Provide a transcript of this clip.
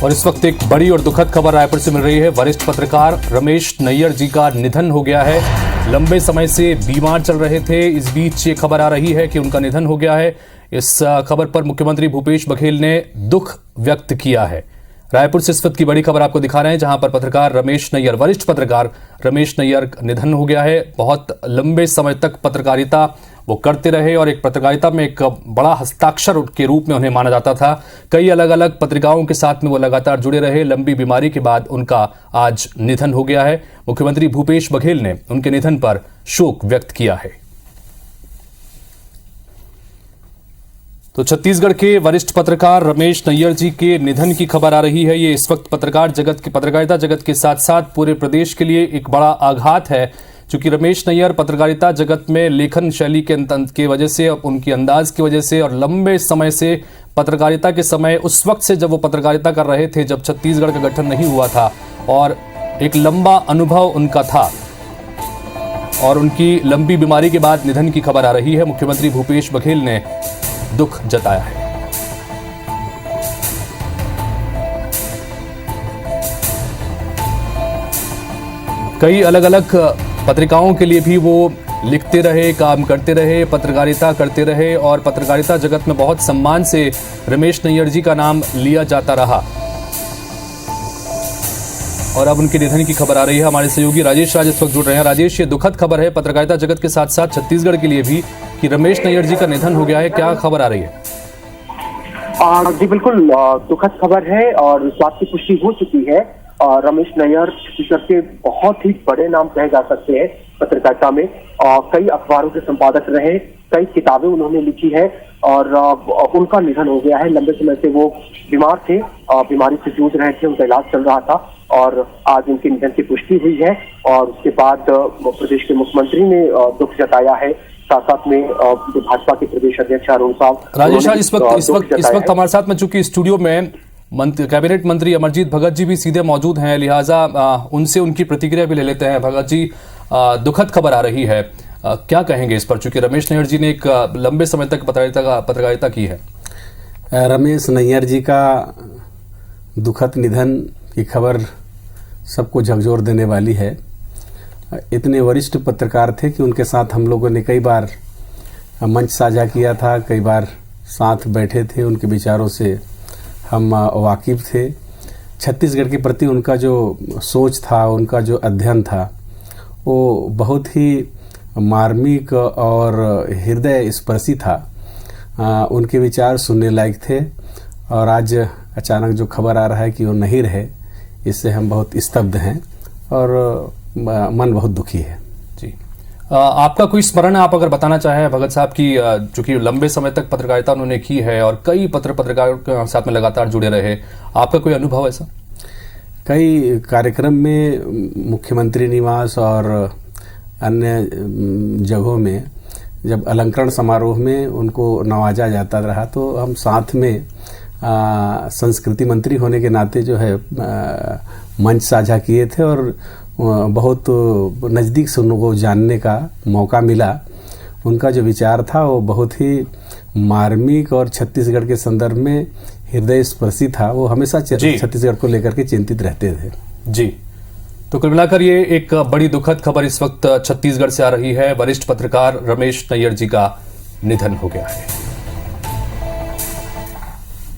और इस वक्त एक बड़ी और दुखद खबर रायपुर से मिल रही है। वरिष्ठ पत्रकार रमेश नैयर जी का निधन हो गया है। लंबे समय से बीमार चल रहे थे। इस बीच ये खबर आ रही है कि उनका निधन हो गया है। इस खबर पर मुख्यमंत्री भूपेश बघेल ने दुख व्यक्त किया है। रायपुर से इस वक्त की बड़ी खबर आपको दिखा रहे हैं, जहां पर पत्रकार रमेश नैयर, वरिष्ठ पत्रकार रमेश नैयर निधन हो गया है। बहुत लंबे समय तक पत्रकारिता वो करते रहे और एक पत्रकारिता में एक बड़ा हस्ताक्षर के रूप में उन्हें माना जाता था। कई अलग अलग पत्रिकाओं के साथ में वो लगातार जुड़े रहे। लंबी बीमारी के बाद उनका आज निधन हो गया है। मुख्यमंत्री भूपेश बघेल ने उनके निधन पर शोक व्यक्त किया है। तो छत्तीसगढ़ के वरिष्ठ पत्रकार रमेश नैयर जी के निधन की खबर आ रही है। ये इस वक्त पत्रकारिता जगत के साथ साथ पूरे प्रदेश के लिए एक बड़ा आघात है, क्योंकि रमेश नैयर पत्रकारिता जगत में लेखन शैली के वजह से, उनकी अंदाज की वजह से और लंबे समय से पत्रकारिता के समय, उस वक्त से जब वो पत्रकारिता कर रहे थे, जब छत्तीसगढ़ का गठन नहीं हुआ था, और एक लंबा अनुभव उनका था, और उनकी लंबी बीमारी के बाद निधन की खबर आ रही है। मुख्यमंत्री भूपेश बघेल ने दुख जताया है। कई अलग अलग पत्रिकाओं के लिए भी वो लिखते रहे, काम करते रहे, पत्रकारिता करते रहे और पत्रकारिता जगत में बहुत सम्मान से रमेश नैयर जी का नाम लिया जाता रहा। और अब उनके निधन की खबर आ रही है। हमारे सहयोगी राजेश इस वक्त जुड़ रहे हैं। राजेश, ये दुखद खबर है पत्रकारिता जगत के साथ साथ छत्तीसगढ़ के लिए भी कि रमेश नैयर जी का निधन हो गया है। क्या खबर आ रही है? जी बिल्कुल दुखद खबर है और इस बात की पुष्टि हो चुकी है। रमेश नैयर छत्तीसगढ़ के बहुत ही बड़े नाम कहे जा सकते हैं पत्रकारिता में। कई अखबारों के संपादक रहे, कई किताबें उन्होंने लिखी है और उनका निधन हो गया है। लंबे समय से वो बीमार थे, बीमारी से जूझ रहे थे, उनका इलाज चल रहा था और आज उनके निधन की पुष्टि हुई है। और उसके बाद प्रदेश के मुख्यमंत्री ने दुख जताया है, साथ में जो भाजपा के प्रदेश अध्यक्ष अरुण साहब। राजेश, इस वक्त हमारे साथ में चूंकि स्टूडियो में कैबिनेट मंत्री अमरजीत भगत जी भी सीधे मौजूद हैं, लिहाजा उनसे उनकी प्रतिक्रिया भी ले लेते हैं। भगत जी, दुखद खबर आ रही है, क्या कहेंगे इस पर, चूंकि रमेश नैयर जी ने एक लंबे समय तक पत्रकारिता की है। रमेश नैयर जी का दुखद निधन की खबर सबको झकझोर देने वाली है। इतने वरिष्ठ पत्रकार थे कि उनके साथ हम लोगों ने कई बार मंच साझा किया था, कई बार साथ बैठे थे, उनके विचारों से हम वाकिफ थे। छत्तीसगढ़ के प्रति उनका जो सोच था, उनका जो अध्ययन था, वो बहुत ही मार्मिक और हृदय स्पर्शी था। उनके विचार सुनने लायक थे और आज अचानक जो खबर आ रहा है कि वो नहीं रहे, इससे हम बहुत स्तब्ध हैं और मन बहुत दुखी है। जी, आपका कोई स्मरण आप अगर बताना चाहें भगत साहब की, चूंकि लंबे समय तक पत्रकारिता उन्होंने की है और कई पत्रकारों के साथ में लगातार जुड़े रहे, आपका कोई अनुभव ऐसा? कई कार्यक्रम में मुख्यमंत्री निवास और अन्य जगहों में जब अलंकरण समारोह में उनको नवाजा जाता रहा, तो हम साथ में संस्कृति मंत्री होने के नाते जो है मंच साझा किए थे और बहुत नज़दीक से उनको जानने का मौका मिला। उनका जो विचार था वो बहुत ही मार्मिक और छत्तीसगढ़ के संदर्भ में हृदय स्पर्शी था। वो हमेशा छत्तीसगढ़ को लेकर के चिंतित रहते थे। जी, तो कुल मिलाकर ये एक बड़ी दुखद खबर इस वक्त छत्तीसगढ़ से आ रही है। वरिष्ठ पत्रकार रमेश नैयर जी का निधन हो गया है।